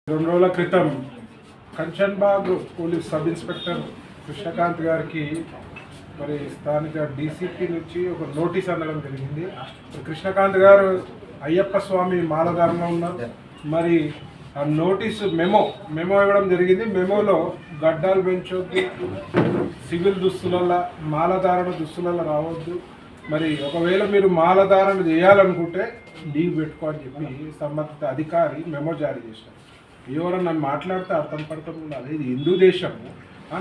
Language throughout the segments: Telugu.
2 రోజుల క్రితం Kanchanbagh police sub inspector Krishnakanth గారికి మరి స్థానిక డీసీపీ నుంచి ఒక నోటీస్ అందడం జరిగింది. కృష్ణకాంత్ గారు అయ్యప్ప స్వామి మాలధారణలో ఉన్నారు. మరి ఆ నోటీసు మెమో ఇవ్వడం జరిగింది. మెమోలో గడ్డాలు పెంచొద్దు, సివిల్ దుస్తులలో మాలధారణ దుస్తులలో రావద్దు, మరి ఒకవేళ మీరు మాలధారణ చేయాలనుకుంటే లీవ్ పెట్టుకో అని చెప్పి సంబంధిత అధికారి మెమో జారీ చేశారు. ఎవరన్నా నన్ను మాట్లాడితే అర్థం పడతాం ఉండాలి. ఇది హిందూ దేశము.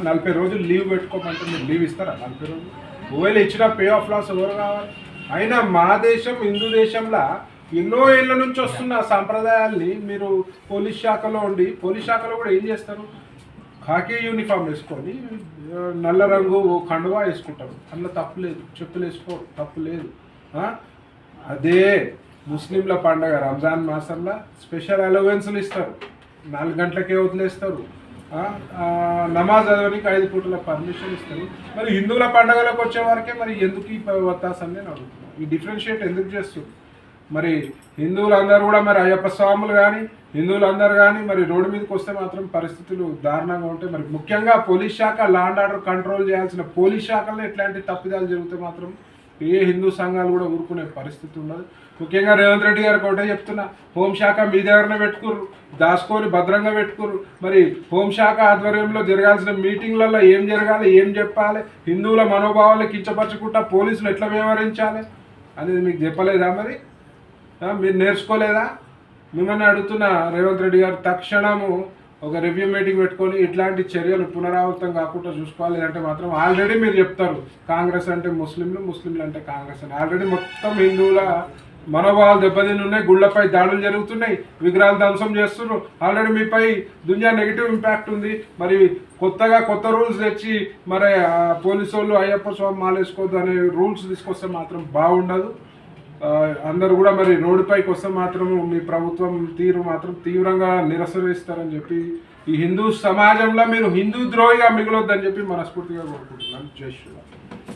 40 రోజులు లీవ్ పెట్టుకోమంటే మీరు లీవ్ ఇస్తారా? 40 రోజులు ఒకవేళ ఇచ్చిన పే ఆఫ్ లాస్ ఎవరు కావాలి? అయినా మా దేశం హిందూ దేశంలో ఎన్నో ఏళ్ళ నుంచి వస్తున్న సాంప్రదాయాల్ని మీరు పోలీస్ శాఖలో ఉండి, పోలీస్ శాఖలో కూడా ఏం చేస్తారు? ఖాకీ యూనిఫామ్ వేసుకొని నల్ల రంగు కండువా వేసుకుంటారు. అందులో తప్పు లేదు. చెప్పులు వేసుకో తప్పు లేదు. అదే ముస్లింల పండగ రంజాన్ మాసంలో స్పెషల్ అలవెన్స్లు ఇస్తారు. 4 గంటలకే వదిలేస్తారు. నమాజ్ చదవడానికి 5 పూటల పర్మిషన్ ఇస్తారు. మరి హిందువుల పండుగలకు వచ్చే వరకే మరి ఎందుకు ఈ వత్తాసని నేను అడుగుతున్నాను. ఈ డిఫరెన్షియేట్ ఎందుకు చేస్తుంది? మరి హిందువులందరూ కూడా మరి అయ్యప్ప స్వాములు కానీ హిందువులందరూ కానీ మరి రోడ్డు మీదకి వస్తే మాత్రం పరిస్థితులు దారుణంగా ఉంటాయి. మరి ముఖ్యంగా పోలీస్ శాఖ లా అండ్ ఆర్డర్ కంట్రోల్ చేయాల్సిన పోలీస్ శాఖలో ఇట్లాంటి తప్పిదాలు జరిగితే మాత్రం ఏ హిందూ సంఘాలు కూడా ఊరుకునే పరిస్థితి ఉండదు. ముఖ్యంగా రేవంత్ రెడ్డి గారికి ఒకటే చెప్తున్నా, హోంశాఖ మీ దగ్గరనే పెట్టుకుర్రు, దాచుకొని భద్రంగా పెట్టుకుర్రు. మరి హోంశాఖ ఆధ్వర్యంలో జరగాల్సిన మీటింగ్లలో ఏం జరగాలి, ఏం చెప్పాలి, హిందువుల మనోభావాలను కించపరచుకుంటా పోలీసులు ఎట్లా వ్యవహరించాలి అనేది మీకు చెప్పలేదా? మరి మీరు నేర్చుకోలేదా? మిమ్మల్ని అడుగుతున్న రేవంత్ రెడ్డి గారు తక్షణము ఒక రివ్యూ మీటింగ్ పెట్టుకొని ఇట్లాంటి చర్యలు పునరావృతం కాకుండా చూసుకోవాలి. అంటే మాత్రం ఆల్రెడీ మీరు చెప్తారు కాంగ్రెస్ అంటే ముస్లింలు, ముస్లింలు అంటే కాంగ్రెస్ అని. ఆల్రెడీ మొత్తం హిందువుల మనోభావాలు దెబ్బతిని ఉన్నాయి. గుళ్ళపై దాడులు జరుగుతున్నాయి, విగ్రహాలు ధ్వంసం చేస్తున్నారు. ఆల్రెడీ మీపై దునియా నెగిటివ్ ఇంపాక్ట్ ఉంది. మరి కొత్త రూల్స్ తెచ్చి మరి పోలీసు వాళ్ళు అయ్యప్ప స్వామి మాలేసుకోవద్దు అనే రూల్స్ తీసుకొస్తే మాత్రం బాగుండదు. అందరూ కూడా మరి రోడ్డుపైకి వస్తే మాత్రం మీ ప్రభుత్వం తీరు మాత్రం తీవ్రంగా నిరసనిస్తారని చెప్పి ఈ హిందూ సమాజంలో మీరు హిందూ ద్రోహిగా మిగలొద్దని చెప్పి మనస్ఫూర్తిగా కోరుకుంటున్నాను. జై శ్రీరామ్.